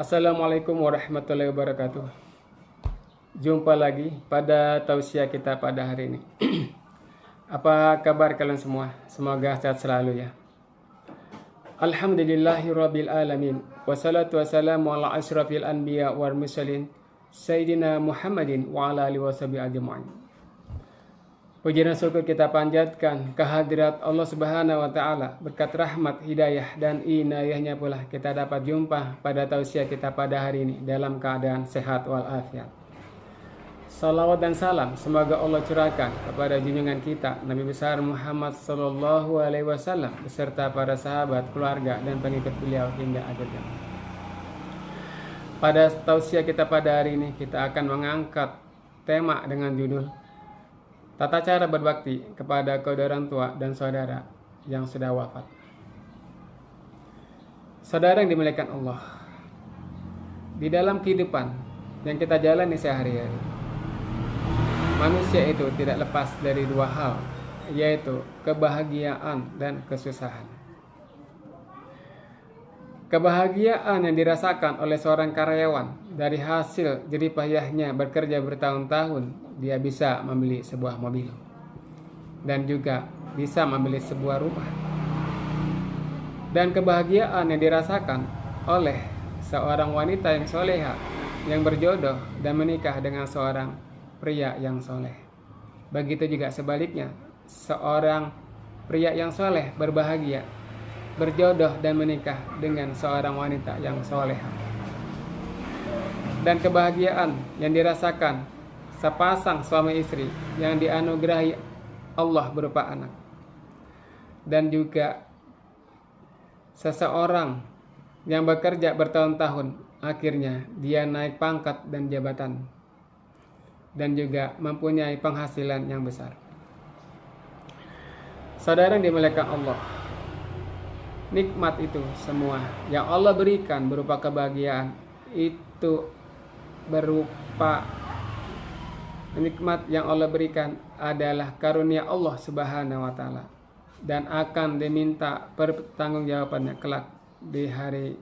Assalamualaikum warahmatullahi wabarakatuh. Jumpa lagi pada tausiah kita pada hari ini. Apa kabar kalian semua? Semoga sehat selalu ya. Alhamdulillahirabbil alamin. Wassalatu wassalamu ala asyrafil anbiya wal mursalin Sayyidina Muhammadin wa ala alihi washabihi ajma'in. Puji dan syukur kita panjatkan kehadirat Allah Subhanahu wa taala. Berkat rahmat, hidayah dan inayahnya pula kita dapat jumpa pada tausiah kita pada hari ini dalam keadaan sehat walafiat. Salawat dan salam semoga Allah curahkan kepada junjungan kita Nabi besar Muhammad sallallahu alaihi wasallam beserta para sahabat, keluarga dan pengikut beliau hingga akhir zaman. Pada tausiah kita pada hari ini kita akan mengangkat tema dengan judul tata cara berbakti kepada kedua orang tua dan saudara yang sudah wafat. Saudara yang dimuliakan Allah, di dalam kehidupan yang kita jalani sehari-hari, manusia itu tidak lepas dari dua hal, yaitu kebahagiaan dan kesusahan. Kebahagiaan yang dirasakan oleh seorang karyawan dari hasil jerih payahnya bekerja bertahun-tahun, dia bisa membeli sebuah mobil dan juga bisa membeli sebuah rumah. Dan kebahagiaan yang dirasakan oleh seorang wanita yang soleha, yang berjodoh dan menikah dengan seorang pria yang soleh. Begitu juga sebaliknya, seorang pria yang soleh berbahagia, berjodoh dan menikah dengan seorang wanita yang soleha. Dan kebahagiaan yang dirasakan sepasang suami istri yang dianugerahi Allah berupa anak, dan juga seseorang yang bekerja bertahun-tahun, akhirnya dia naik pangkat dan jabatan dan juga mempunyai penghasilan yang besar. Saudara yang dimuliakan Allah, nikmat itu semua yang Allah berikan berupa kebahagiaan itu berupa nikmat yang Allah berikan adalah karunia Allah Subhanahu wa taala dan akan diminta pertanggungjawabannya kelak di hari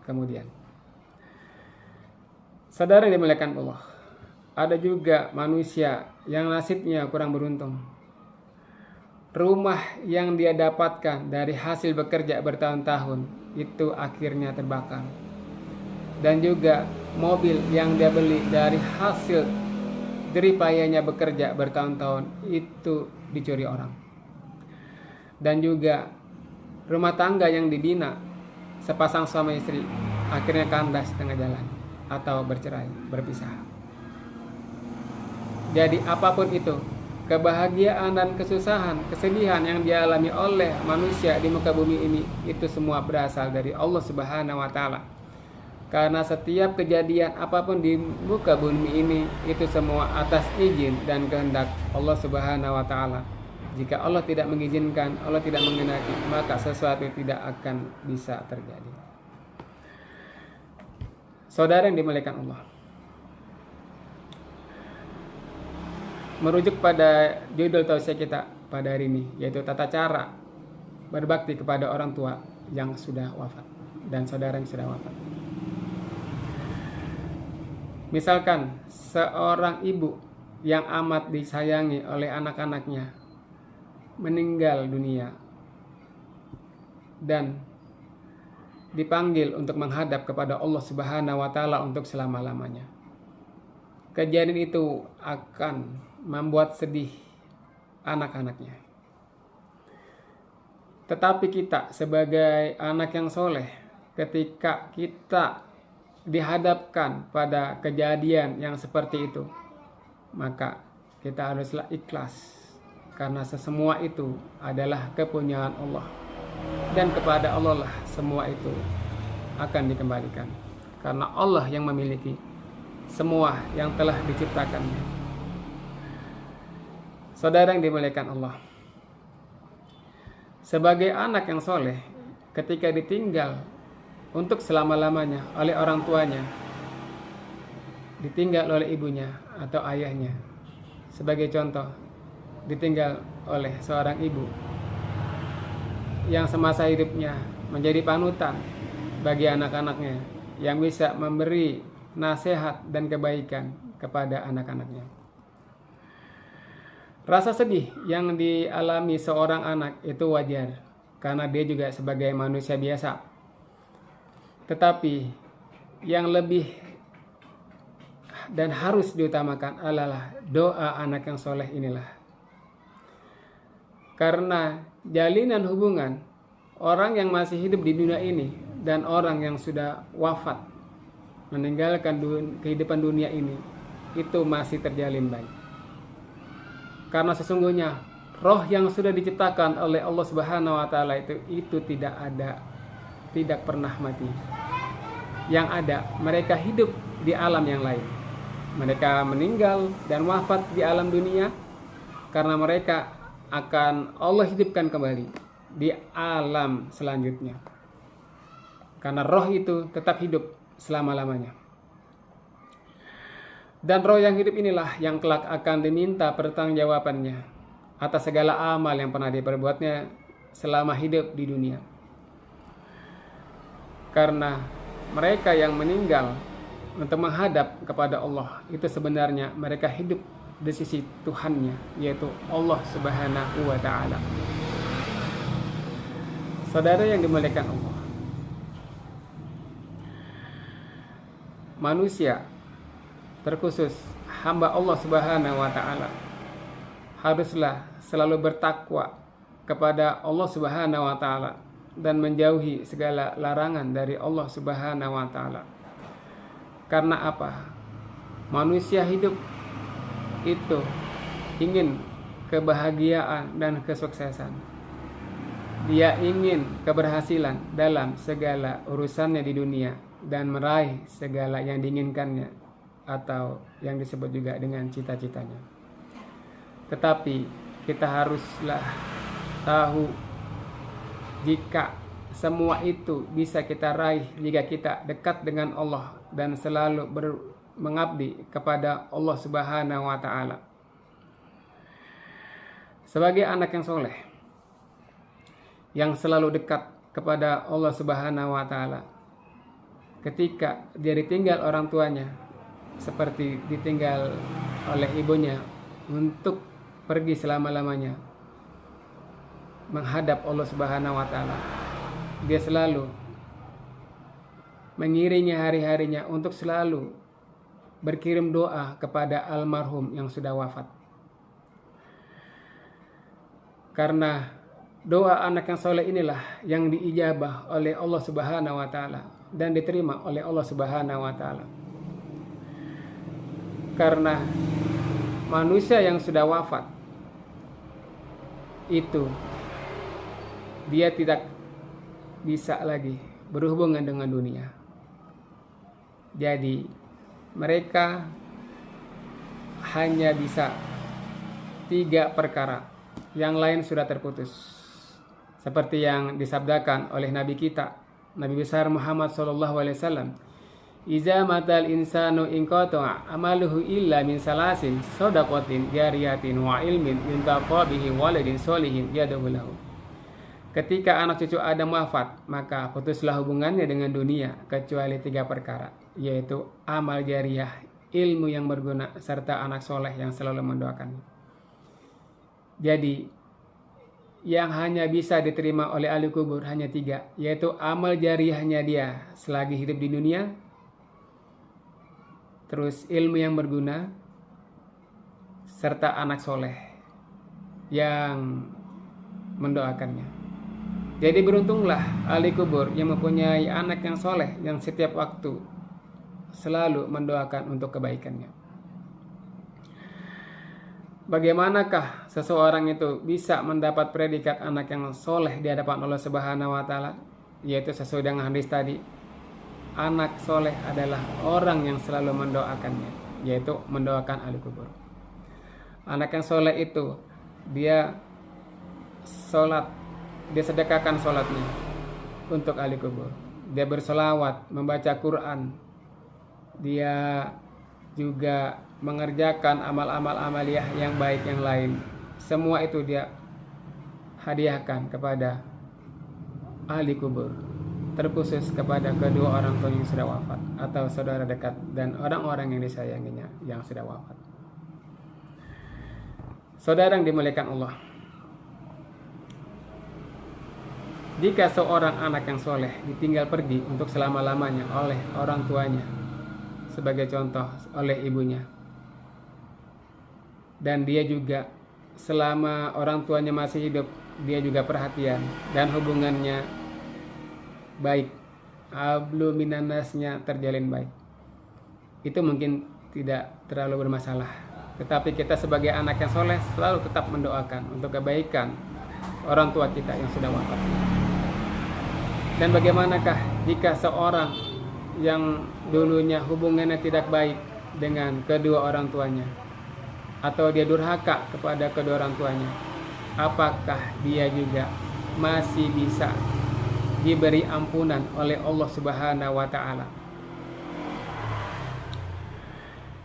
kemudian. Saudara yang dimuliakan Allah, ada juga manusia yang nasibnya kurang beruntung. Rumah yang dia dapatkan dari hasil bekerja bertahun-tahun itu akhirnya terbakar. Dan juga mobil yang dia beli dari hasil jerih payahnya bekerja bertahun-tahun itu dicuri orang. Dan juga rumah tangga yang dibina sepasang suami istri akhirnya kandas tengah jalan atau bercerai, berpisah. Jadi apapun itu, kebahagiaan dan kesusahan, kesedihan yang dialami oleh manusia di muka bumi ini, itu semua berasal dari Allah Subhanahu wa taala. Karena setiap kejadian apapun di muka bumi ini itu semua atas izin dan kehendak Allah Subhanahu wa taala. Jika Allah tidak mengizinkan, Allah tidak menghendaki, maka sesuatu tidak akan bisa terjadi. Saudara yang dimuliakan Allah, merujuk pada judul tausiah kita pada hari ini, yaitu tata cara berbakti kepada orang tua yang sudah wafat dan saudara yang sudah wafat. Misalkan seorang ibu yang amat disayangi oleh anak-anaknya meninggal dunia dan dipanggil untuk menghadap kepada Allah Subhanahu wa taala untuk selama-lamanya. Kejadian itu akan membuat sedih anak-anaknya. Tetapi kita sebagai anak yang soleh, ketika kita dihadapkan pada kejadian yang seperti itu, maka kita haruslah ikhlas, karena sesemua itu adalah kepunyaan Allah, dan kepada Allah lah semua itu akan dikembalikan, karena Allah yang memiliki semua yang telah diciptakannya. Saudara yang dimuliakan Allah, sebagai anak yang soleh, ketika ditinggal untuk selama-lamanya oleh orang tuanya, ditinggal oleh ibunya atau ayahnya. Sebagai contoh, ditinggal oleh seorang ibu yang semasa hidupnya menjadi panutan bagi anak-anaknya, yang bisa memberi nasihat dan kebaikan kepada anak-anaknya. Rasa sedih yang dialami seorang anak itu wajar, karena dia juga sebagai manusia biasa. Tetapi yang lebih dan harus diutamakan adalah doa anak yang soleh inilah. Karena jalinan hubungan orang yang masih hidup di dunia ini dan orang yang sudah wafat, meninggalkan kehidupan dunia ini, itu masih terjalin baik. Karena sesungguhnya roh yang sudah diciptakan oleh Allah Subhanahu wa taala itu tidak pernah mati. Yang ada, mereka hidup di alam yang lain. Mereka meninggal dan wafat di alam dunia karena mereka akan Allah hidupkan kembali di alam selanjutnya. Karena roh itu tetap hidup selama-lamanya. Dan roh yang hidup inilah yang kelak akan diminta pertanggungjawabannya atas segala amal yang pernah diperbuatnya selama hidup di dunia. Karena mereka yang meninggal untuk menghadap kepada Allah, itu sebenarnya mereka hidup di sisi Tuhannya, yaitu Allah Subhanahu wa ta'ala. Saudara yang dimuliakan Allah, manusia, terkhusus hamba Allah Subhanahu wa ta'ala, haruslah selalu bertakwa kepada Allah Subhanahu wa ta'ala dan menjauhi segala larangan dari Allah Subhanahu wa ta'ala. Karena apa? Manusia hidup itu ingin kebahagiaan dan kesuksesan. Dia ingin keberhasilan dalam segala urusannya di dunia dan meraih segala yang diinginkannya, atau yang disebut juga dengan cita-citanya. Tetapi kita haruslah tahu, jika semua itu bisa kita raih jika kita dekat dengan Allah dan selalu mengabdi kepada Allah Subhanahu wa ta'ala. Sebagai anak yang soleh, yang selalu dekat kepada Allah Subhanahu wa ta'ala, ketika dia ditinggal orang tuanya, seperti ditinggal oleh ibunya untuk pergi selama-lamanya menghadap Allah Subhanahu wa ta'ala, dia selalu mengiringi hari-harinya untuk selalu berkirim doa kepada almarhum yang sudah wafat. Karena doa anak yang soleh inilah yang diijabah oleh Allah Subhanahu wa ta'ala dan diterima oleh Allah Subhanahu wa ta'ala. Karena manusia yang sudah wafat itu dia tidak bisa lagi berhubungan dengan dunia. Jadi mereka hanya bisa 3 perkara, yang lain sudah terputus. Seperti yang disabdakan oleh Nabi kita, Nabi besar Muhammad SAW, "Iza matal insanu inqata'a amaluhu illa min salasin shadaqatin jariyatin wa ilmin yuntafa bihi waladin sholihin yad'u lahu." Ketika anak cucu Adam wafat, maka putuslah hubungannya dengan dunia kecuali 3 perkara, yaitu amal jariyah, ilmu yang berguna, serta anak soleh yang selalu mendoakannya. Jadi yang hanya bisa diterima oleh ahli kubur hanya 3, yaitu amal jariyahnya dia selagi hidup di dunia, terus ilmu yang berguna, serta anak soleh yang mendoakannya. Jadi beruntunglah ahli kubur yang mempunyai anak yang soleh yang setiap waktu selalu mendoakan untuk kebaikannya. Bagaimanakah seseorang itu bisa mendapat predikat anak yang soleh di hadapan Allah Subhanahu wa ta'ala? Yaitu sesuai dengan hadis tadi, anak soleh adalah orang yang selalu mendoakannya, yaitu mendoakan ahli kubur. Anak yang soleh itu dia sholat, dia sedekahkan sholatnya untuk ahli kubur, dia bersolawat, membaca Quran, dia juga mengerjakan amal-amal amaliyah yang baik yang lain. Semua itu dia hadiahkan kepada ahli kubur. terkhusus kepada kedua orang tua yang sudah wafat atau saudara dekat dan orang-orang yang disayanginya yang sudah wafat. Saudara yang dimuliakan Allah, jika seorang anak yang soleh ditinggal pergi untuk selama-lamanya oleh orang tuanya, sebagai contoh oleh ibunya, dan dia juga selama orang tuanya masih hidup, dia juga perhatian dan hubungannya baik, hablu minannasnya terjalin baik, itu mungkin tidak terlalu bermasalah. Tetapi kita sebagai anak yang soleh selalu tetap mendoakan untuk kebaikan orang tua kita yang sudah wafat. Dan bagaimanakah jika seorang yang dulunya hubungannya tidak baik dengan kedua orang tuanya, atau dia durhaka kepada kedua orang tuanya, apakah dia juga masih bisa diberi ampunan oleh Allah Subhanahu wa Ta'ala?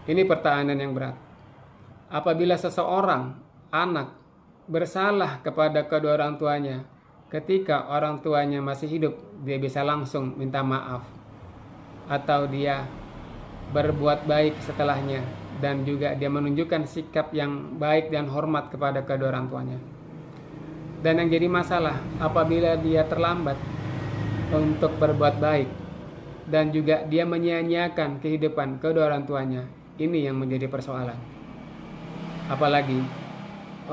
Ini pertanyaan yang berat. Apabila seseorang anak bersalah kepada kedua orang tuanya, ketika orang tuanya masih hidup, dia bisa langsung minta maaf, atau dia berbuat baik setelahnya, dan juga dia menunjukkan sikap yang baik dan hormat kepada kedua orang tuanya. Dan yang jadi masalah apabila dia terlambat untuk berbuat baik dan juga dia menyia-nyiakan kehidupan kedua orang tuanya, ini yang menjadi persoalan. Apalagi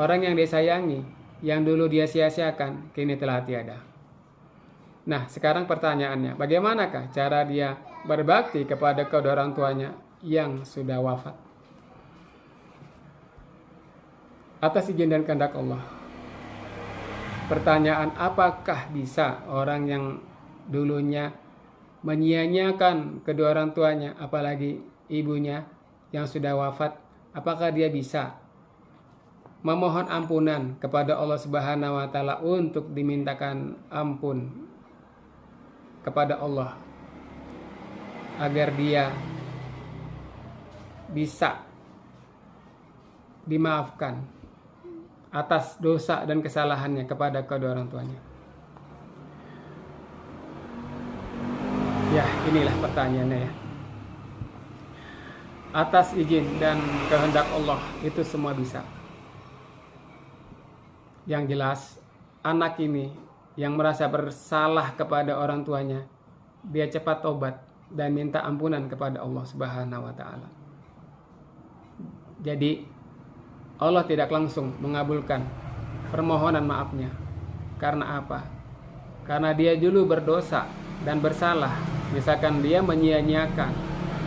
orang yang dia sayangi, yang dulu dia sia-siakan, kini telah tiada. Nah, sekarang pertanyaannya, bagaimanakah cara dia berbakti kepada kedua orang tuanya yang sudah wafat? Atas izin dan kehendak Allah, pertanyaan, apakah bisa orang yang dulunya menyia-nyiakan kedua orang tuanya, apalagi ibunya yang sudah wafat, apakah dia bisa memohon ampunan kepada Allah Subhanahu wa Ta'ala untuk dimintakan ampun kepada Allah agar dia bisa dimaafkan atas dosa dan kesalahannya kepada kedua orang tuanya? Ya, inilah pertanyaannya ya. Atas izin dan kehendak Allah itu semua bisa. Yang jelas, anak ini yang merasa bersalah kepada orang tuanya, dia cepat tobat dan minta ampunan kepada Allah Subhanahu wa Ta'ala. Jadi Allah tidak langsung mengabulkan permohonan maafnya. Karena apa? Karena dia dulu berdosa dan bersalah. Misalkan dia menyia-nyiakan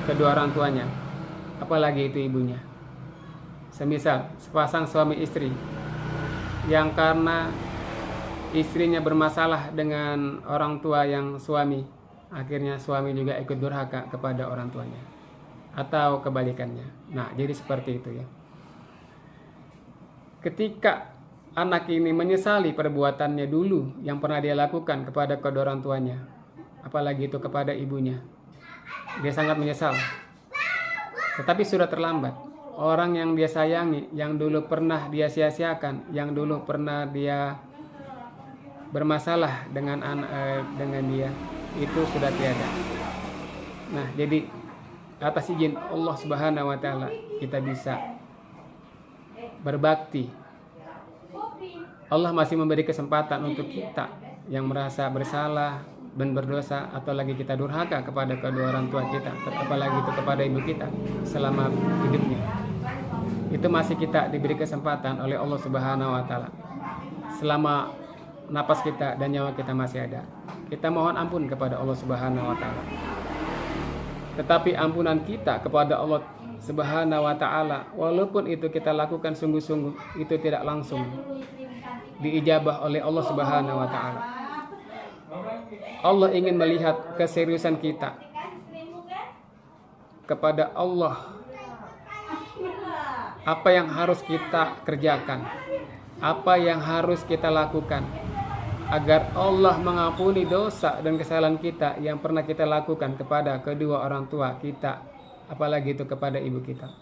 kedua orang tuanya, apalagi itu ibunya. Semisal sepasang suami istri yang karena istrinya bermasalah dengan orang tua yang suami, akhirnya suami juga ikut durhaka kepada orang tuanya, atau kebalikannya. Nah, jadi seperti itu ya. Ketika anak ini menyesali perbuatannya dulu yang pernah dia lakukan kepada kedua orang tuanya, apalagi itu kepada ibunya, dia sangat menyesal. Tetapi sudah terlambat. Orang yang dia sayangi, yang dulu pernah dia sia-siakan, yang dulu pernah dia bermasalah dengan dia, itu sudah tiada. Nah, jadi atas izin Allah Subhanahu wa Ta'ala kita bisa berbakti. Allah masih memberi kesempatan untuk kita yang merasa bersalah dan berdosa, atau lagi kita durhaka kepada kedua orang tua kita, apalagi itu kepada ibu kita selama hidupnya. Itu masih kita diberi kesempatan oleh Allah Subhanahu wa Ta'ala. Selama napas kita dan nyawa kita masih ada, kita mohon ampun kepada Allah Subhanahu wa Ta'ala. Tetapi ampunan kita kepada Allah Subhanahu wa Ta'ala, walaupun itu kita lakukan sungguh-sungguh, itu tidak langsung diijabah oleh Allah Subhanahu wa Ta'ala. Allah ingin melihat keseriusan kita kepada Allah. Apa yang harus kita kerjakan, apa yang harus kita lakukan agar Allah mengampuni dosa dan kesalahan kita yang pernah kita lakukan kepada kedua orang tua kita, apalagi itu kepada ibu kita.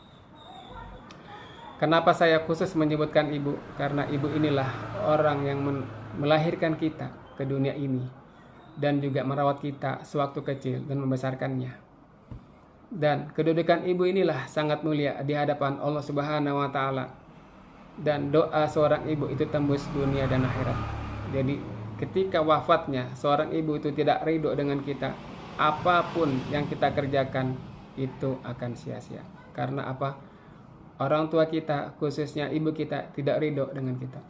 Kenapa saya khusus menyebutkan ibu? Karena ibu inilah orang yang melahirkan kita ke dunia ini. dan juga merawat kita sewaktu kecil dan membesarkannya. Dan kedudukan ibu inilah sangat mulia di hadapan Allah Subhanahu wa taala. Dan doa seorang ibu itu tembus dunia dan akhirat. Jadi ketika wafatnya seorang ibu itu tidak ridho dengan kita, apapun yang kita kerjakan itu akan sia-sia. Karena apa? Orang tua kita, khususnya ibu kita, tidak ridho dengan kita.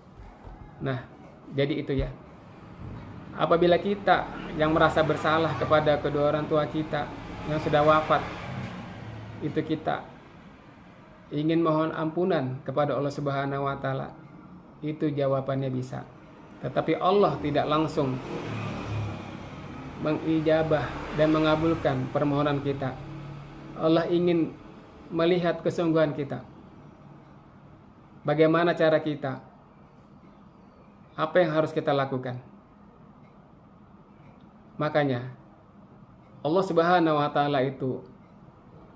Nah, jadi itu ya. Apabila kita yang merasa bersalah kepada kedua orang tua kita yang sudah wafat, itu kita ingin mohon ampunan kepada Allah Subhanahu wa taala, itu jawabannya bisa. Tetapi Allah tidak langsung mengijabah dan mengabulkan permohonan kita. Allah ingin melihat kesungguhan kita. Bagaimana cara kita? Apa yang harus kita lakukan? Makanya Allah Subhanahu wa taala itu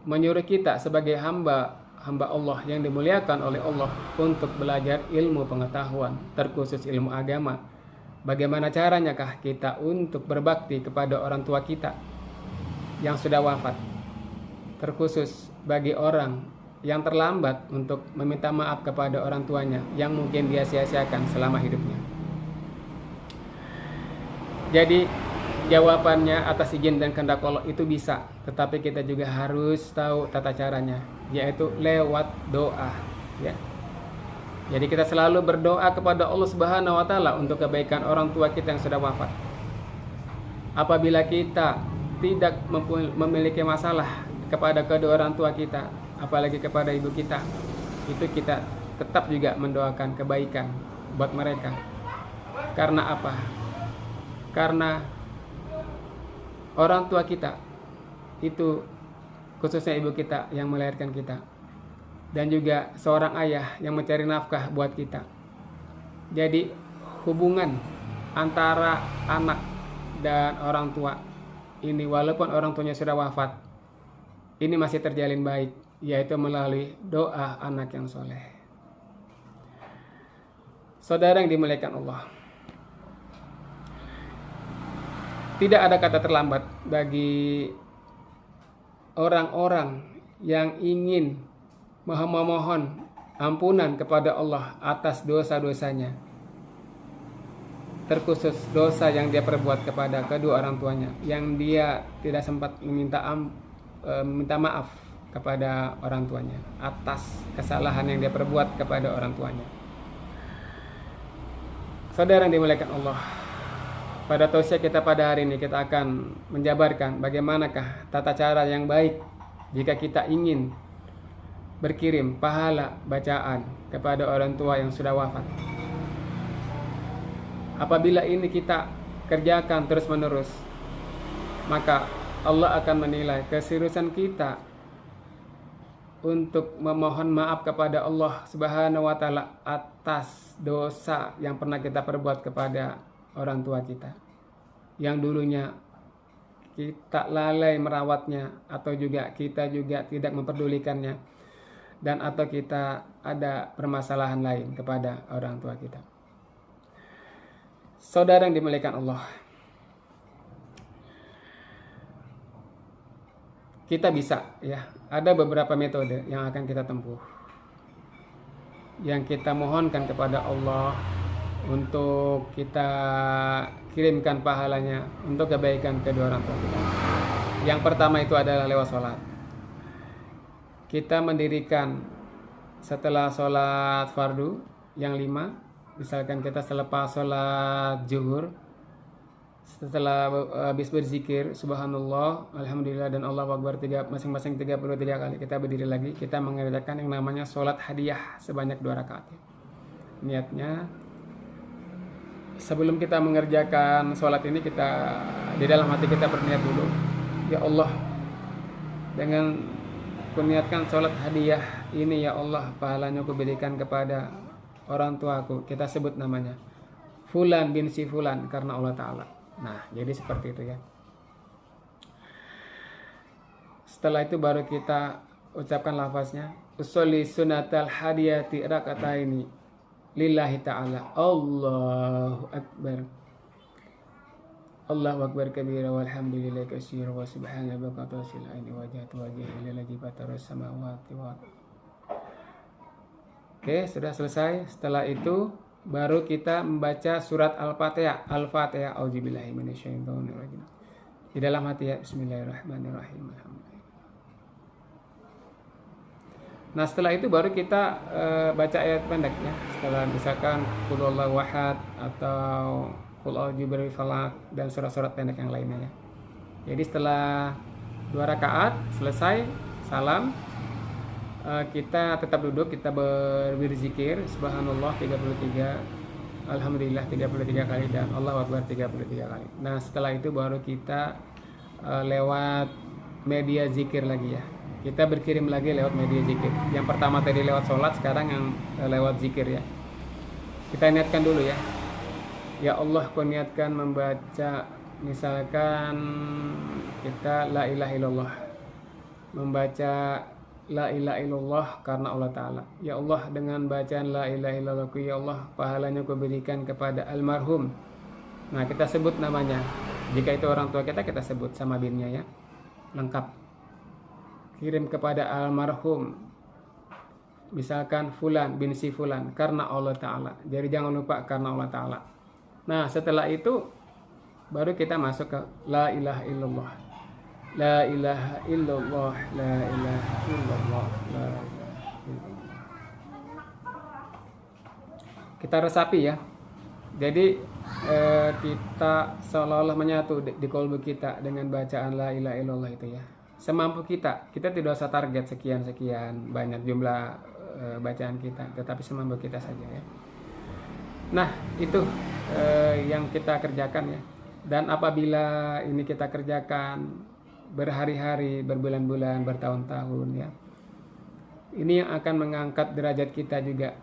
menyuruh kita sebagai hamba Allah yang dimuliakan oleh Allah untuk belajar ilmu pengetahuan, terkhusus ilmu agama. Bagaimana caranya kah kita untuk berbakti kepada orang tua kita yang sudah wafat, terkhusus bagi orang yang terlambat untuk meminta maaf kepada orang tuanya yang mungkin dia sia-siakan selama hidupnya. Jadi jawabannya atas izin dan kehendak Allah itu bisa, tetapi kita juga harus tahu tata caranya, yaitu lewat doa, ya. Jadi kita selalu berdoa kepada Allah Subhanahu wa taala untuk kebaikan orang tua kita yang sudah wafat. Apabila kita tidak memiliki masalah kepada kedua orang tua kita, apalagi kepada ibu kita, itu kita tetap juga mendoakan kebaikan buat mereka. Karena apa? Karena orang tua kita itu, khususnya ibu kita yang melahirkan kita, dan juga seorang ayah yang mencari nafkah buat kita. Jadi hubungan antara anak dan orang tua ini, walaupun orang tuanya sudah wafat, ini masih terjalin baik, yaitu melalui doa anak yang soleh. Saudara yang dimuliakan Allah, tidak ada kata terlambat bagi orang-orang yang ingin memohon ampunan kepada Allah atas dosa-dosanya, terkhusus dosa yang dia perbuat kepada kedua orang tuanya, yang dia tidak sempat minta maaf kepada orang tuanya atas kesalahan yang dia perbuat kepada orang tuanya. Saudara yang dimuliakan Allah, pada tausiah kita pada hari ini kita akan menjabarkan bagaimanakah tata cara yang baik jika kita ingin berkirim pahala bacaan kepada orang tua yang sudah wafat. Apabila ini kita kerjakan terus-menerus, maka Allah akan menilai keseriusan kita untuk memohon maaf kepada Allah Subhanahu wa taala atas dosa yang pernah kita perbuat kepada orang tua kita, yang dulunya kita lalai merawatnya, atau juga kita juga tidak memperdulikannya, dan atau kita ada permasalahan lain kepada orang tua kita. Saudara yang dimuliakan Allah, kita bisa, ya, ada beberapa metode yang akan kita tempuh, yang kita mohonkan kepada Allah untuk kita kirimkan pahalanya untuk kebaikan kedua orang tua kita. Yang pertama itu adalah lewat sholat. Kita mendirikan setelah sholat fardu yang 5, misalkan kita selepas sholat zuhur, setelah habis berzikir subhanallah, alhamdulillah, dan Allahu akbar masing-masing 33 kali, kita berdiri lagi, kita mengerjakan yang namanya sholat hadiah sebanyak 2 rakaat. Niatnya sebelum kita mengerjakan sholat ini, kita di dalam hati kita berniat dulu, ya Allah, dengan kuniatkan sholat hadiah ini, ya Allah, pahalanya aku berikan kepada orang tuaku, kita sebut namanya Fulan bin si Fulan karena Allah Ta'ala. Nah, jadi seperti itu ya. Setelah itu baru kita ucapkan lafaznya, usolli sunatal hadiyati rakataini lillahi ta'ala, Allahu Akbar. Allahu akbar kabira walhamdulillahi katsira wa subhanallahi bukratan wa asila ini wajhatu wajhi ila ladzi fatara samawati wal. Oke, sudah selesai. Setelah itu baru kita membaca surat Al-Fatihah. Al-Fatihah, auzubillahi minasyaitonir rajim. Di dalam hati ya, bismillahirrahmanirrahim. Nah, setelah itu baru kita baca ayat pendek ya. Setelah misalkan qul huwallahu ahad atau qul a'udzu birabbil falaq dan surat-surat pendek yang lainnya ya. Jadi setelah 2 rakaat selesai salam, kita tetap duduk, kita berzikir subhanallah 33, alhamdulillah 33 kali dan Allahu akbar 33 kali. Nah, setelah itu baru kita lewat media zikir lagi ya. Kita berkirim lagi lewat media zikir. Yang pertama tadi lewat sholat, sekarang yang lewat zikir ya. Kita niatkan dulu ya. Ya Allah, ku niatkan membaca, misalkan kita la ilaha illallah, membaca la ilaha illallah karena Allah Ta'ala. Ya Allah, dengan bacaan la ilaha illallah, ya Allah, pahalanya ku berikan kepada almarhum. Nah, kita sebut namanya. Jika itu orang tua kita sebut sama binnya ya, lengkap. Kirim kepada almarhum, misalkan fulan bin si fulan karena Allah Ta'ala. Jadi jangan lupa karena Allah Ta'ala. Nah, setelah itu baru kita masuk ke la ilaha illallah. La ilaha illallah, la ilaha illallah, la ilaha illallah. Kita resapi ya. Jadi kita seolah-olah menyatu di kolbu kita dengan bacaan la ilaha illallah itu ya. Semampu kita tidak usah target sekian banyak jumlah bacaan kita, tetapi semampu kita saja ya. Nah, itu yang kita kerjakan ya. Dan apabila ini kita kerjakan berhari-hari, berbulan-bulan, bertahun-tahun ya, ini yang akan mengangkat derajat kita juga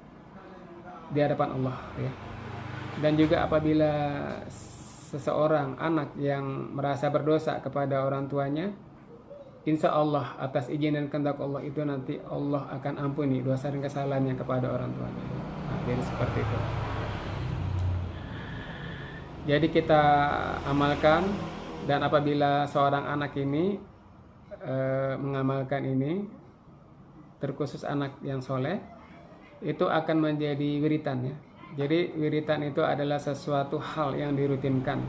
di hadapan Allah ya. Dan juga apabila seseorang anak yang merasa berdosa kepada orang tuanya, insya Allah atas izin dan kehendak Allah itu nanti Allah akan ampuni dosa dan kesalahannya kepada orang tuanya. Nah, jadi seperti itu. Jadi kita amalkan, dan apabila seorang anak ini mengamalkan ini, terkhusus anak yang soleh, itu akan menjadi wiritan ya. Jadi wiritan itu adalah sesuatu hal yang dirutinkan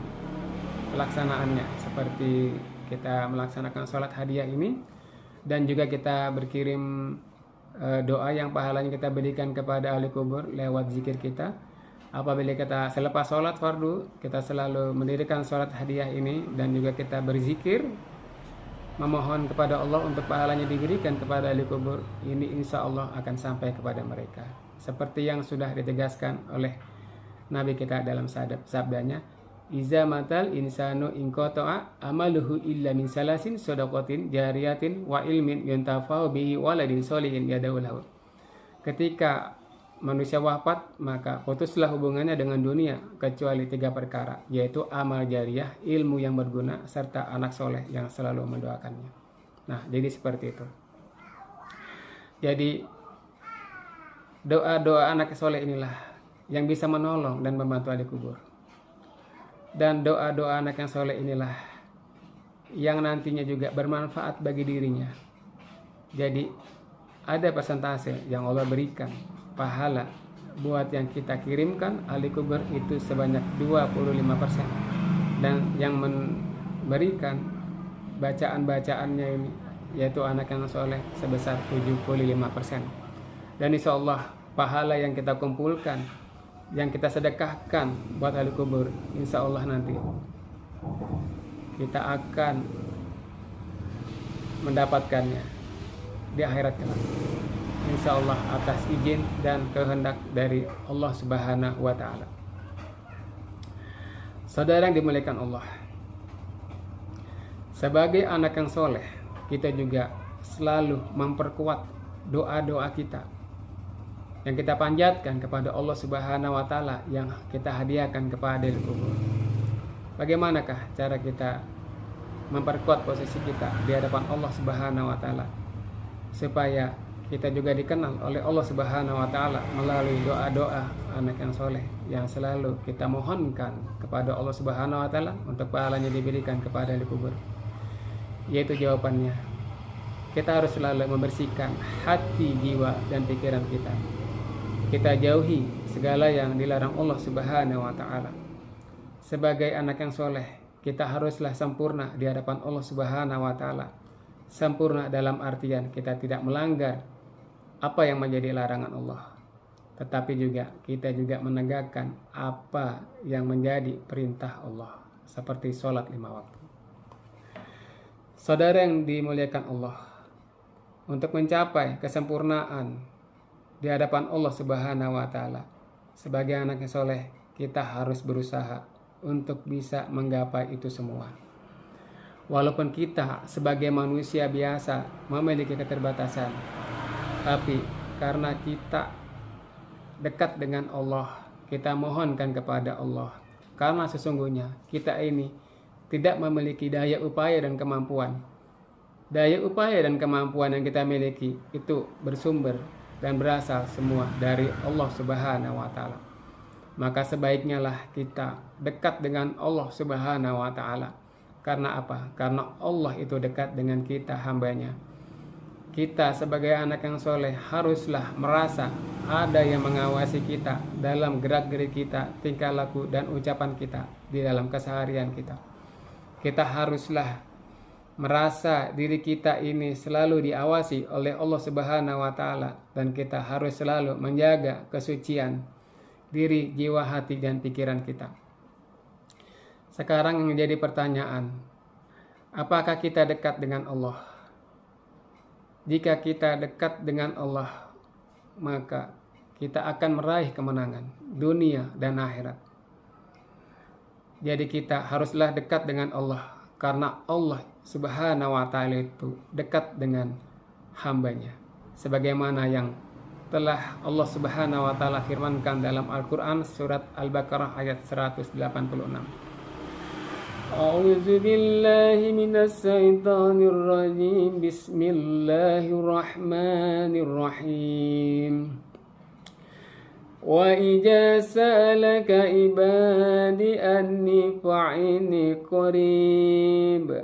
pelaksanaannya, seperti kita melaksanakan sholat hadiah ini, dan juga kita berkirim doa yang pahalanya kita berikan kepada ahli kubur lewat zikir kita. Apabila kita selepas sholat fardu, kita selalu mendirikan sholat hadiah ini, dan juga kita berzikir memohon kepada Allah untuk pahalanya diberikan kepada ahli kubur. Ini insya Allah akan sampai kepada mereka, seperti yang sudah ditegaskan oleh Nabi kita dalam sabdanya, iza matal insanu inqata'a amaluhu illa min salasin shadaqatin jariyatin wa ilmin yuntafa'u bihi waladin sholihin yad'u lahu. Ketika manusia wafat, maka putuslah hubungannya dengan dunia kecuali 3 perkara, yaitu amal jariah, ilmu yang berguna, serta anak soleh yang selalu mendoakannya. Nah, jadi seperti itu. Jadi doa-doa anak soleh inilah yang bisa menolong dan membantu ahli kubur. Dan doa-doa anak yang soleh inilah yang nantinya juga bermanfaat bagi dirinya. Jadi ada persentase yang Allah berikan pahala buat yang kita kirimkan ahli kubur itu sebanyak 25%, dan yang memberikan bacaan-bacaannya ini yaitu anak yang soleh sebesar 75%. Dan insya Allah pahala yang kita kumpulkan, yang kita sedekahkan buat ahli kubur, insya Allah nanti kita akan mendapatkannya di akhirat kelak, insya Allah atas izin dan kehendak dari Allah Subhanahu wa Ta'ala. Saudara yang dimuliakan Allah, sebagai anak yang soleh, kita juga selalu memperkuat doa-doa kita yang kita panjatkan kepada Allah Subhanahu wa Ta'ala, yang kita hadiahkan kepada ahli kubur. Bagaimanakah cara kita memperkuat posisi kita di hadapan Allah Subhanahu wa Ta'ala supaya kita juga dikenal oleh Allah Subhanahu wa taala melalui doa-doa anak yang soleh yang selalu kita mohonkan kepada Allah Subhanahu wa taala untuk pahalanya diberikan kepada yang dikubur. Yaitu jawabannya, kita harus selalu membersihkan hati, jiwa, dan pikiran kita. Kita jauhi segala yang dilarang Allah Subhanahu wa taala. Sebagai anak yang soleh, kita haruslah sempurna di hadapan Allah Subhanahu wa taala. Sempurna dalam artian kita tidak melanggar apa yang menjadi larangan Allah, tetapi juga kita juga menegakkan apa yang menjadi perintah Allah, seperti sholat 5 waktu. Saudara yang dimuliakan Allah, untuk mencapai kesempurnaan di hadapan Allah Subhanahu wa taala, sebagai anak yang soleh, kita harus berusaha untuk bisa menggapai itu semua. Walaupun kita sebagai manusia biasa memiliki keterbatasan, tapi karena kita dekat dengan Allah, kita mohonkan kepada Allah. Karena sesungguhnya kita ini tidak memiliki daya upaya dan kemampuan. Daya upaya dan kemampuan yang kita miliki itu bersumber dan berasal semua dari Allah Subhanahu wa taala. Maka sebaiknya lah kita dekat dengan Allah Subhanahu wa taala. Karena apa? Karena Allah itu dekat dengan kita, hambanya. Kita sebagai anak yang soleh haruslah merasa ada yang mengawasi kita dalam gerak-gerik kita, tingkah laku dan ucapan kita di dalam keseharian kita. Kita haruslah merasa diri kita ini selalu diawasi oleh Allah Subhanahu wa taala, dan kita harus selalu menjaga kesucian diri, jiwa, hati, dan pikiran kita. Sekarang yang menjadi pertanyaan, apakah kita dekat dengan Allah? Jika kita dekat dengan Allah, maka kita akan meraih kemenangan dunia dan akhirat. Jadi kita haruslah dekat dengan Allah, karena Allah Subhanahu wa ta'ala itu dekat dengan hambanya, sebagaimana yang telah Allah Subhanahu wa ta'ala firmankan dalam Al-Quran surat Al-Baqarah ayat 186. A'udzu billahi minas syaitonir rajim. Bismillahirrahmanirrahim. Wa idza sa'alaka ibadi anni fa'inni qarib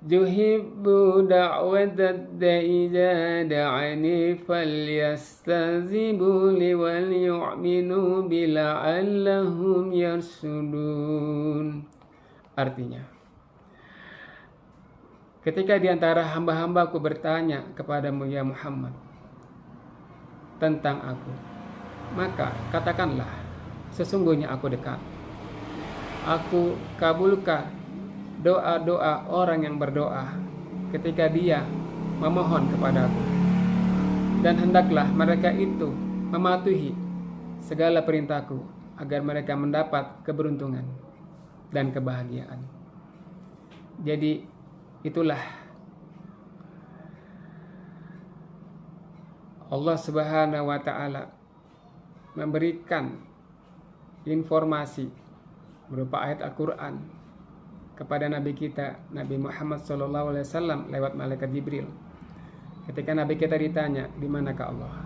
juhibbu da'watad da'i idza da'ani falyastazibu li wal yu'minu bila'allahum yarsudun. Artinya, ketika diantara hamba-hambaku bertanya kepadamu ya Muhammad tentang aku, maka katakanlah, sesungguhnya aku dekat. Aku kabulkan doa-doa orang yang berdoa ketika dia memohon kepadaku, dan hendaklah mereka itu mematuhi segala perintahku agar mereka mendapat keberuntungan dan kebahagiaan. Jadi itulah Allah Subhanahu wa ta'ala memberikan informasi berupa ayat Al-Quran kepada Nabi kita, Nabi Muhammad SAW, lewat malaikat Jibril. Ketika Nabi kita ditanya, di manakah Allah?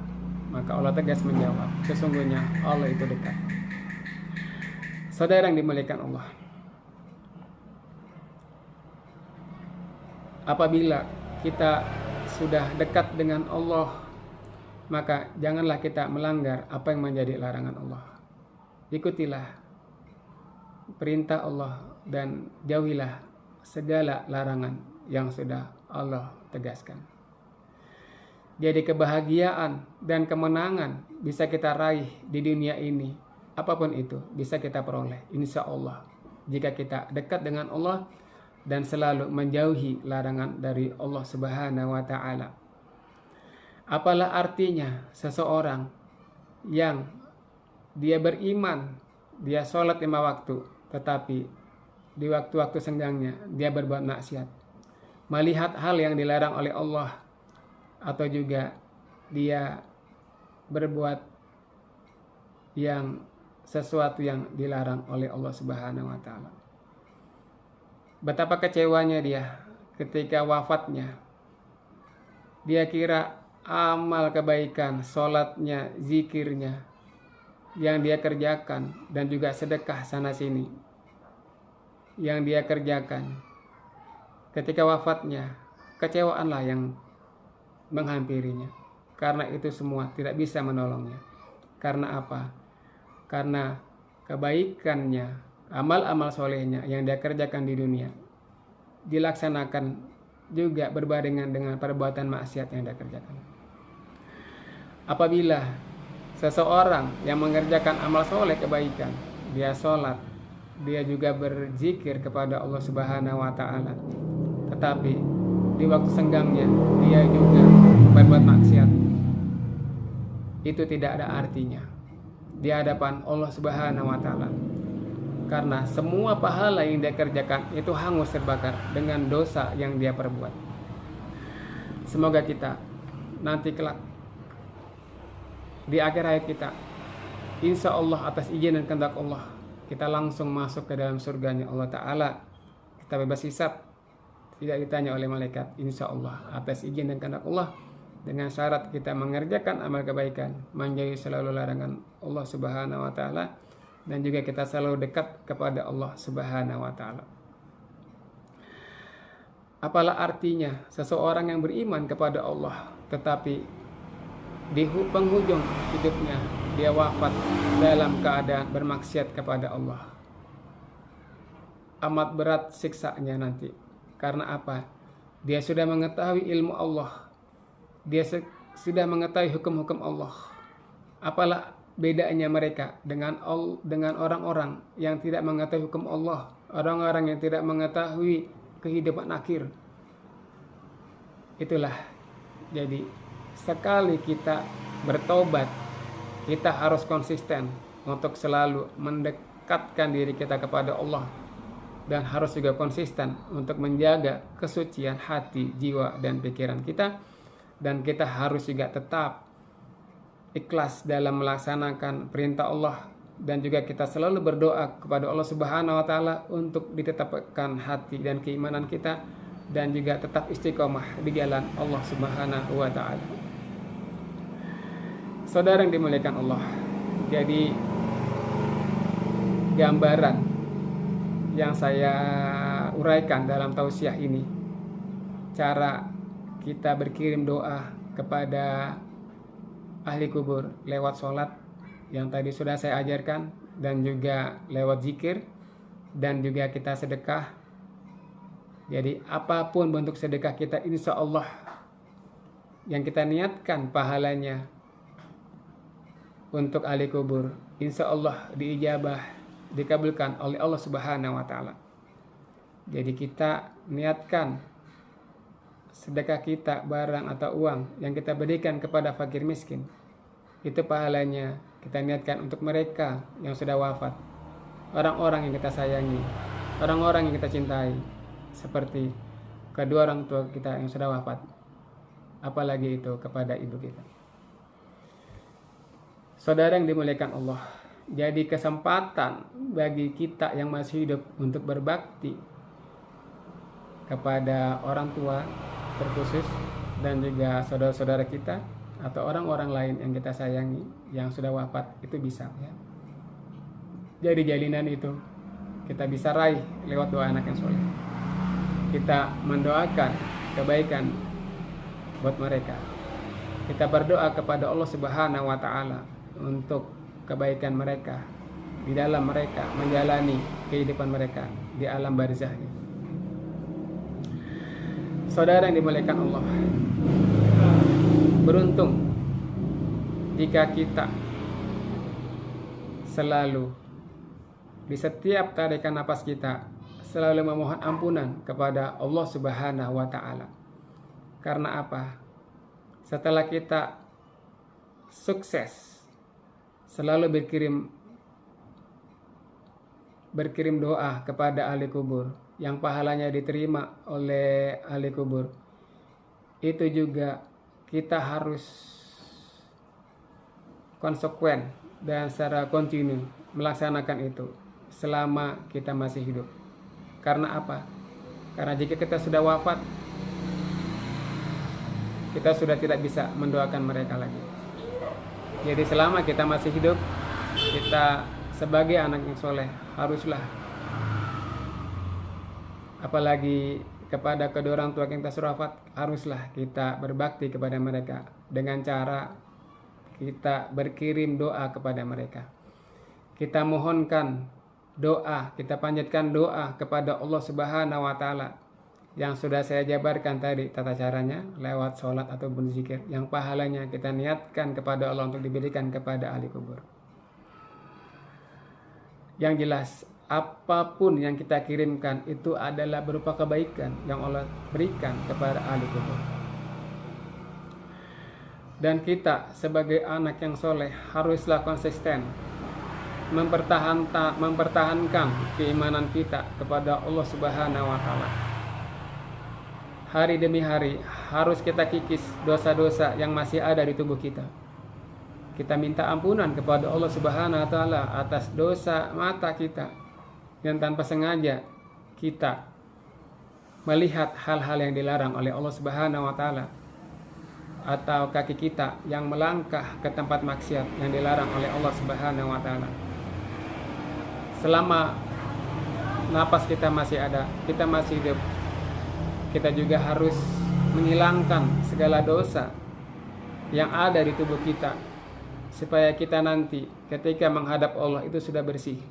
Maka Allah tegas menjawab, sesungguhnya Allah itu dekat. Saudara yang dimuliakan Allah, apabila kita sudah dekat dengan Allah, maka janganlah kita melanggar apa yang menjadi larangan Allah. Ikutilah perintah Allah dan jauhilah segala larangan yang sudah Allah tegaskan. Jadi kebahagiaan dan kemenangan bisa kita raih di dunia ini, apapun itu bisa kita peroleh, insya Allah, jika kita dekat dengan Allah dan selalu menjauhi larangan dari Allah Subhanahu wa ta'ala. Apalah artinya seseorang yang dia beriman, dia sholat 5 waktu, tetapi di waktu-waktu senggangnya dia berbuat maksiat, melihat hal yang dilarang oleh Allah, atau juga dia berbuat yang sesuatu yang dilarang oleh Allah Subhanahu wa ta'ala. Betapa kecewanya dia ketika wafatnya. Dia kira amal kebaikan, sholatnya, zikirnya yang dia kerjakan, dan juga sedekah sana sini yang dia kerjakan, ketika wafatnya kecewaanlah yang menghampirinya, karena itu semua tidak bisa menolongnya. Karena apa? Karena kebaikannya, amal-amal solehnya yang dia kerjakan di dunia dilaksanakan juga berbarengan dengan perbuatan maksiat yang dia kerjakan. Apabila seseorang yang mengerjakan amal soleh kebaikan, dia sholat, dia juga berzikir kepada Allah Subhanahu wa Ta'ala, tetapi di waktu senggangnya dia juga berbuat maksiat, itu tidak ada artinya di hadapan Allah Subhanahu wa Ta'ala, karena semua pahala yang dia kerjakan itu hangus terbakar dengan dosa yang dia perbuat. Semoga kita nanti kelak di akhir hayat kita, insya Allah atas izin dan kehendak Allah, kita langsung masuk ke dalam surganya Allah Ta'ala. Kita bebas hisab, tidak ditanya oleh malaikat, insya Allah atas izin dan kehendak Allah, dengan syarat kita mengerjakan amal kebaikan, menjauhi selalu larangan Allah Subhanahu wa Ta'ala, dan juga kita selalu dekat kepada Allah Subhanahu wa Ta'ala. Apalah artinya seseorang yang beriman kepada Allah tetapi di penghujung hidupnya dia wafat dalam keadaan bermaksiat kepada Allah? Amat berat siksanya nanti. Karena apa? Dia sudah mengetahui ilmu Allah, dia sudah mengetahui hukum-hukum Allah. Apalah bedanya mereka dengan orang-orang yang tidak mengetahui hukum Allah, orang-orang yang tidak mengetahui kehidupan akhir. Itulah, jadi sekali kita bertobat, kita harus konsisten untuk selalu mendekatkan diri kita kepada Allah, dan harus juga konsisten untuk menjaga kesucian hati, jiwa, dan pikiran kita. Dan kita harus juga tetap ikhlas dalam melaksanakan perintah Allah, dan juga kita selalu berdoa kepada Allah Subhanahu wa Ta'ala untuk ditetapkan hati dan keimanan kita, dan juga tetap istiqomah di jalan Allah Subhanahu wa Ta'ala. Saudara yang dimuliakan Allah, jadi gambaran yang saya uraikan dalam tausiah ini, cara kita berkirim doa kepada ahli kubur lewat sholat yang tadi sudah saya ajarkan, dan juga lewat zikir, dan juga kita sedekah. Jadi apapun bentuk sedekah kita, insya Allah yang kita niatkan pahalanya untuk ahli kubur, insya Allah diijabah, dikabulkan oleh Allah Subhanahu wa Ta'ala. Jadi kita niatkan sedekah kita, barang atau uang yang kita berikan kepada fakir miskin, itu pahalanya kita niatkan untuk mereka yang sudah wafat, orang-orang yang kita sayangi, orang-orang yang kita cintai, seperti kedua orang tua kita yang sudah wafat, apalagi itu kepada ibu kita. Saudara yang dimuliakan Allah, jadi kesempatan bagi kita yang masih hidup untuk berbakti kepada orang tua terkhusus, dan juga saudara-saudara kita atau orang-orang lain yang kita sayangi yang sudah wafat, itu bisa ya. Jadi jalinan itu kita bisa raih lewat doa anak yang soleh. Kita mendoakan kebaikan buat mereka. Kita berdoa kepada Allah Subhanahu wa Ta'ala untuk kebaikan mereka di dalam mereka menjalani kehidupan mereka di alam barzah. Saudara yang dimuliakan Allah, beruntung jika kita selalu di setiap tarikan napas kita selalu memohon ampunan kepada Allah Subhanahu wa Ta'ala. Karena apa? Setelah kita sukses selalu berkirim doa kepada ahli kubur yang pahalanya diterima oleh ahli kubur, itu juga kita harus konsekuen dan secara kontinu melaksanakan itu selama kita masih hidup. Karena apa? Karena jika kita sudah wafat, kita sudah tidak bisa mendoakan mereka lagi. Jadi selama kita masih hidup, kita sebagai anak yang soleh haruslah, apalagi kepada kedua orang tua yang telah wafat, haruslah kita berbakti kepada mereka dengan cara kita berkirim doa kepada mereka. Kita mohonkan doa, kita panjatkan doa kepada Allah Subhanahu wa taala yang sudah saya jabarkan tadi tata caranya lewat sholat ataupun zikir, yang pahalanya kita niatkan kepada Allah untuk diberikan kepada ahli kubur. Yang jelas, apapun yang kita kirimkan itu adalah berupa kebaikan yang Allah berikan kepada ahli kubur. Dan kita sebagai anak yang soleh haruslah konsisten mempertahankan keimanan kita kepada Allah Subhanahu wa taala. Hari demi hari harus kita kikis dosa-dosa yang masih ada di tubuh kita. Kita minta ampunan kepada Allah Subhanahu wa taala atas dosa mata kita yang tanpa sengaja kita melihat hal-hal yang dilarang oleh Allah Subhanahu wa taala, atau kaki kita yang melangkah ke tempat maksiat yang dilarang oleh Allah Subhanahu wa taala. Selama napas kita masih ada, kita masih hidup, kita juga harus menghilangkan segala dosa yang ada di tubuh kita, supaya kita nanti ketika menghadap Allah itu sudah bersih.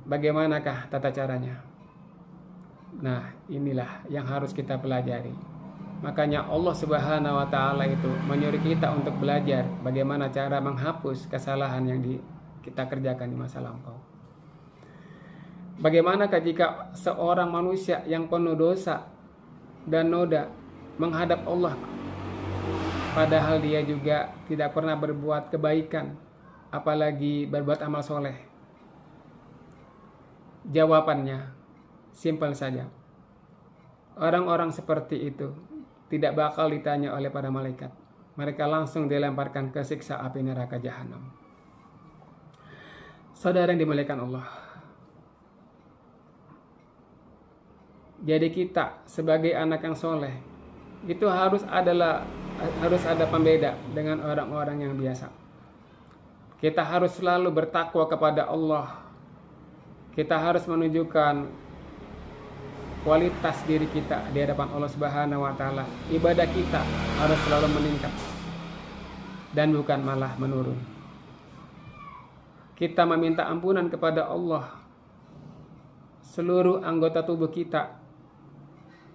Bagaimanakah tata caranya? Nah, inilah yang harus kita pelajari. Makanya Allah Subhanahu wa taala itu menyuruh kita untuk belajar bagaimana cara menghapus kesalahan yang kita kerjakan di masa lampau. Bagaimanakah jika seorang manusia yang penuh dosa dan noda menghadap Allah, padahal dia juga tidak pernah berbuat kebaikan, apalagi berbuat amal soleh? Jawabannya simpel saja. Orang-orang seperti itu tidak bakal ditanya oleh para malaikat. Mereka langsung dilemparkan ke siksa api neraka jahanam. Saudara yang dimuliakan Allah, jadi kita sebagai anak yang soleh itu harus ada pembeda dengan orang-orang yang biasa. Kita harus selalu bertakwa kepada Allah. Kita harus menunjukkan kualitas diri kita di hadapan Allah Subhanahu wa taala. Ibadah kita harus selalu meningkat dan bukan malah menurun. Kita meminta ampunan kepada Allah seluruh anggota tubuh kita,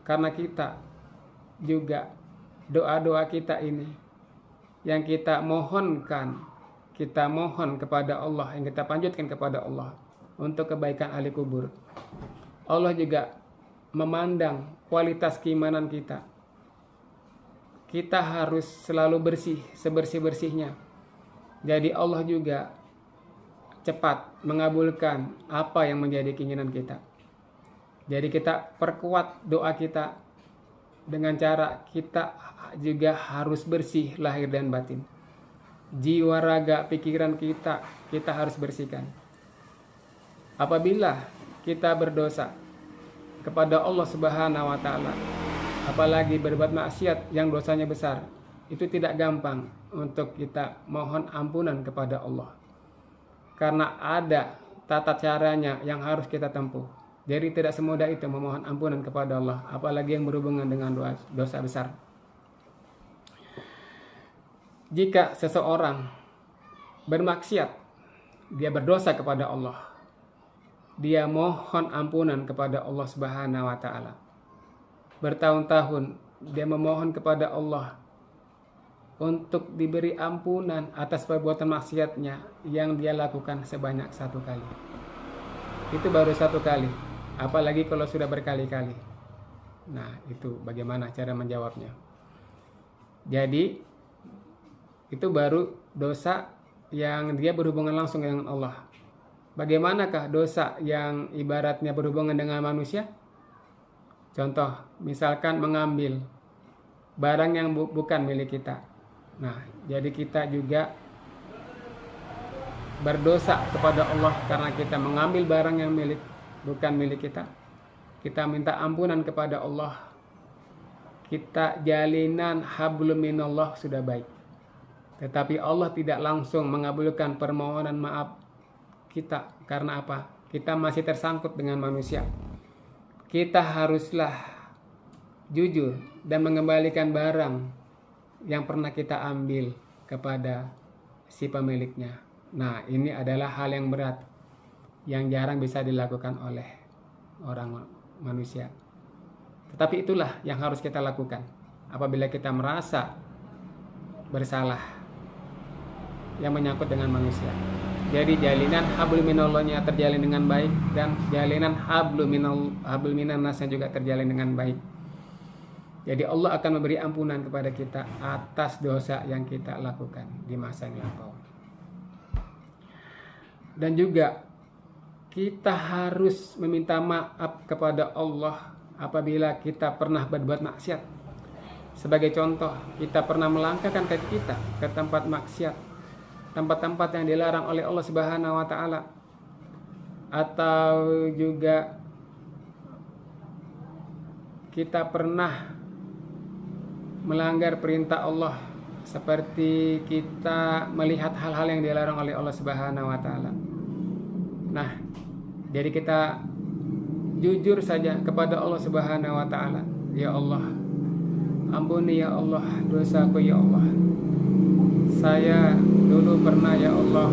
karena kita juga doa-doa kita ini yang kita mohonkan, kita mohon kepada Allah, yang kita panjatkan kepada Allah untuk kebaikan ahli kubur. Allah juga memandang kualitas keimanan kita. Kita harus selalu bersih, sebersih-bersihnya. Jadi Allah juga cepat mengabulkan apa yang menjadi keinginan kita. Jadi kita perkuat doa kita dengan cara kita juga harus bersih lahir dan batin. Jiwa, raga, pikiran kita harus bersihkan. Apabila kita berdosa kepada Allah Subhanahu wa taala, apalagi berbuat maksiat yang dosanya besar, itu tidak gampang untuk kita mohon ampunan kepada Allah. Karena ada tata caranya yang harus kita tempuh. Jadi tidak semudah itu memohon ampunan kepada Allah, apalagi yang berhubungan dengan dosa besar. Jika seseorang bermaksiat, dia berdosa kepada Allah, dia mohon ampunan kepada Allah Subhanahu wa taala. Bertahun-tahun dia memohon kepada Allah untuk diberi ampunan atas perbuatan maksiatnya yang dia lakukan sebanyak 1 kali. Itu baru 1 kali, apalagi kalau sudah berkali-kali. Nah, itu bagaimana cara menjawabnya? Jadi itu baru dosa yang dia berhubungan langsung dengan Allah. Bagaimanakah dosa yang ibaratnya berhubungan dengan manusia? Contoh, misalkan mengambil barang yang bukan milik kita. Nah, jadi kita juga berdosa kepada Allah karena kita mengambil barang yang bukan milik kita. Kita minta ampunan kepada Allah. kita jalinan hablum minallah sudah baik. Tetapi Allah tidak langsung mengabulkan permohonan maaf kita. Karena apa? Kita masih tersangkut dengan manusia. Kita haruslah jujur dan mengembalikan barang yang pernah kita ambil kepada si pemiliknya. Nah, ini adalah hal yang berat yang jarang bisa dilakukan oleh orang manusia. Tetapi itulah yang harus kita lakukan apabila kita merasa bersalah yang menyangkut dengan manusia. Jadi jalinan hablum minallahnya terjalin dengan baik, dan jalinan hablum minannasnya juga terjalin dengan baik. Jadi Allah akan memberi ampunan kepada kita atas dosa yang kita lakukan di masa yang lampau. Dan juga kita harus meminta maaf kepada Allah apabila kita pernah berbuat maksiat. Sebagai contoh, kita pernah melangkahkan kaki kita ke tempat maksiat, tempat-tempat yang dilarang oleh Allah Subhanahu wa taala, atau juga kita pernah melanggar perintah Allah seperti kita melihat hal-hal yang dilarang oleh Allah Subhanahu wa taala. Nah, jadi kita jujur saja kepada Allah Subhanahu wa taala. Ya Allah, ampuni ya Allah dosaku ya Allah. Saya dulu pernah ya Allah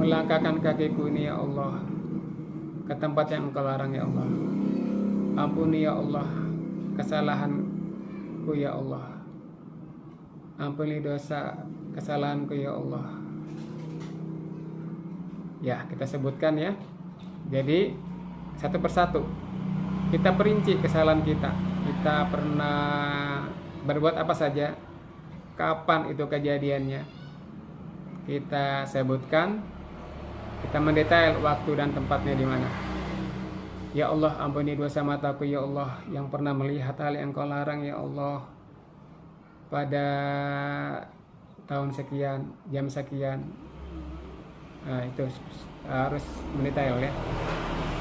melangkahkan kakiku ini ya Allah ke tempat yang Engkau larang ya Allah. Ampuni ya Allah kesalahanku ya Allah. Ampuni dosa kesalahanku ya Allah. Ya, kita sebutkan ya. Jadi satu persatu kita perinci kesalahan kita. Kita pernah berbuat apa saja, kapan itu kejadiannya, kita sebutkan, kita mendetail waktu dan tempatnya di mana. Ya Allah, ampuni dosa mataku ya Allah yang pernah melihat hal yang Kau larang ya Allah pada tahun sekian, jam sekian. Nah, itu harus mendetail ya.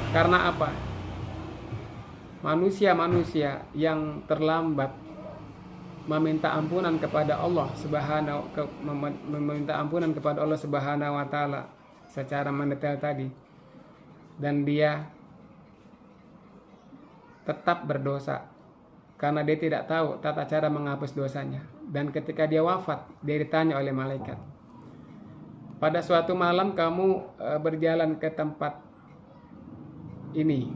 Karena apa? Manusia-manusia yang terlambat meminta ampunan kepada Allah Subhanahu wa taala secara mendetail tadi, dan dia tetap berdosa karena dia tidak tahu tata cara menghapus dosanya. Dan ketika dia wafat, dia ditanya oleh malaikat, pada suatu malam kamu berjalan ke tempat ini,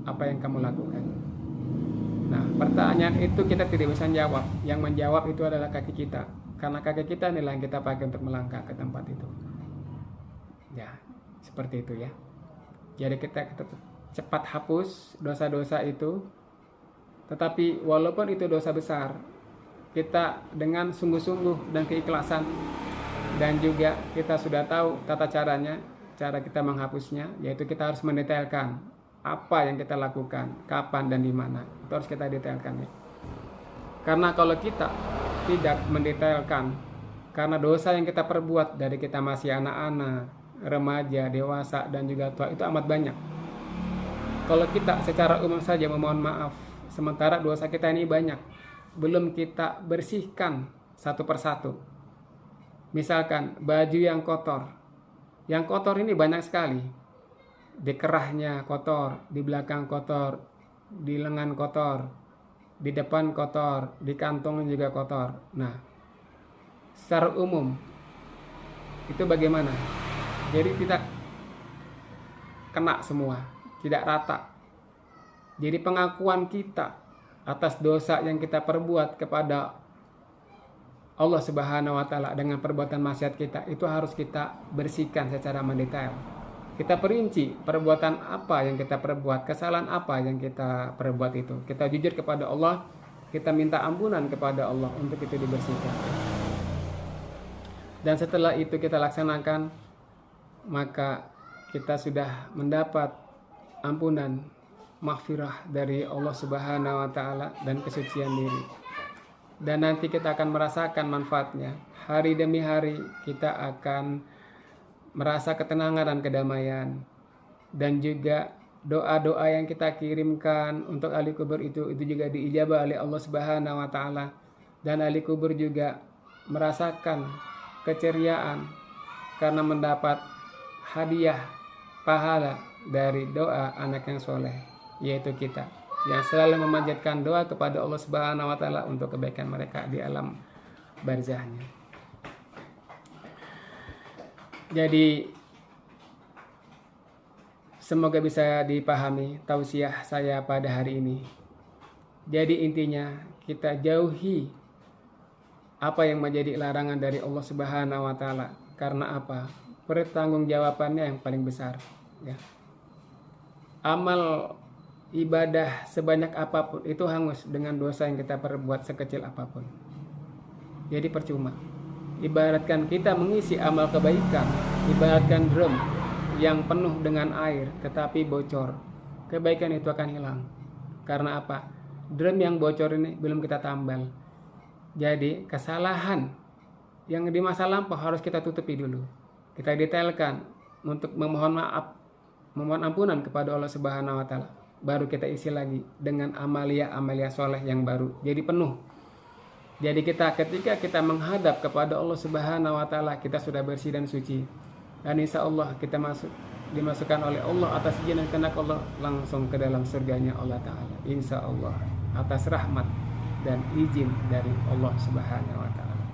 apa yang kamu lakukan? Nah, pertanyaan itu kita tidak bisa jawab. Yang menjawab itu adalah kaki kita, karena kaki kita inilah yang kita pakai untuk melangkah ke tempat itu. Ya, seperti itu ya. Jadi kita cepat hapus dosa-dosa itu. Tetapi walaupun itu dosa besar, kita dengan sungguh-sungguh dan keikhlasan, dan juga kita sudah tahu tata caranya, cara kita menghapusnya, yaitu kita harus mendetailkan apa yang kita lakukan, kapan dan di mana. Itu harus kita detailkan ya. Karena kalau kita tidak mendetailkan, karena dosa yang kita perbuat dari kita masih anak-anak, remaja, dewasa, dan juga tua, itu amat banyak. Kalau kita secara umum saja memohon maaf, sementara dosa kita ini banyak, belum kita bersihkan satu persatu. Misalkan baju yang kotor ini banyak sekali. Di kerahnya kotor, di belakang kotor, di lengan kotor, di depan kotor, di kantongnya juga kotor. Nah, secara umum itu bagaimana? Jadi tidak kena semua, tidak rata. Jadi pengakuan kita atas dosa yang kita perbuat kepada Allah Subhanahu wa taala dengan perbuatan maksiat kita, itu harus kita bersihkan secara mendetail. Kita perinci perbuatan apa yang kita perbuat, kesalahan apa yang kita perbuat itu. Kita jujur kepada Allah, kita minta ampunan kepada Allah untuk itu dibersihkan. Dan setelah itu kita laksanakan, maka kita sudah mendapat ampunan, maghfirah dari Allah Subhanahu wa taala dan kesucian diri. Dan nanti kita akan merasakan manfaatnya. Hari demi hari kita akan merasa ketenangan dan kedamaian, dan juga doa-doa yang kita kirimkan untuk ahli kubur itu juga diijabah oleh Allah Subhanahu wa taala, dan ahli kubur juga merasakan keceriaan karena mendapat hadiah pahala dari doa anak yang soleh, yaitu kita yang selalu memanjatkan doa kepada Allah Subhanahu wa taala untuk kebaikan mereka di alam barzahnya. Jadi semoga bisa dipahami tausiah saya pada hari ini. Jadi intinya kita jauhi apa yang menjadi larangan dari Allah Subhanahu wa taala. Karena apa? Pertanggungjawabannya yang paling besar, ya. Amal ibadah sebanyak apapun itu hangus dengan dosa yang kita perbuat sekecil apapun. Jadi percuma. Ibaratkan kita mengisi amal kebaikan, ibaratkan drum yang penuh dengan air tetapi bocor, kebaikan itu akan hilang. Karena apa? Drum yang bocor ini belum kita tambal. Jadi kesalahan yang di masa lampau harus kita tutupi dulu. Kita detailkan untuk memohon maaf, memohon ampunan kepada Allah Subhanahu wa taala. Baru kita isi lagi dengan amalia soleh yang baru. Jadi penuh. Jadi ketika kita menghadap kepada Allah Subhanahu wa taala, kita sudah bersih dan suci. Dan insya Allah kita dimasukkan oleh Allah atas izin dan kehendak Allah langsung ke dalam surganya Allah taala. Insya Allah atas rahmat dan izin dari Allah Subhanahu wa taala.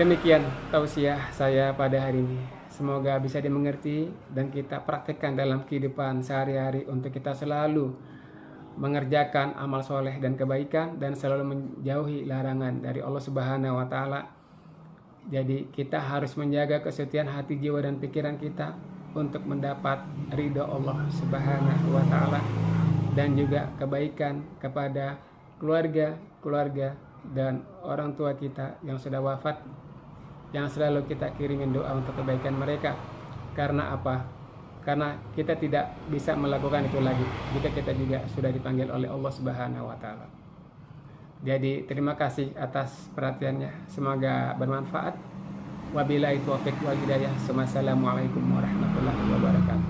Demikian tausiah saya pada hari ini. Semoga bisa dimengerti dan kita praktekkan dalam kehidupan sehari-hari untuk kita selalu mengerjakan amal soleh dan kebaikan dan selalu menjauhi larangan dari Allah Subhanahu wa taala. Jadi kita harus menjaga kesucian hati, jiwa dan pikiran kita untuk mendapat ridha Allah Subhanahu wa taala dan juga kebaikan kepada keluarga dan orang tua kita yang sudah wafat, yang selalu kita kirimin doa untuk kebaikan mereka. Karena apa? Karena kita tidak bisa melakukan itu lagi jika kita juga sudah dipanggil oleh Allah Subhanahu wa taala. Jadi terima kasih atas perhatiannya. Semoga bermanfaat. Wabillahi taufiq wal hidayah. Wassalamualaikum warahmatullahi wabarakatuh.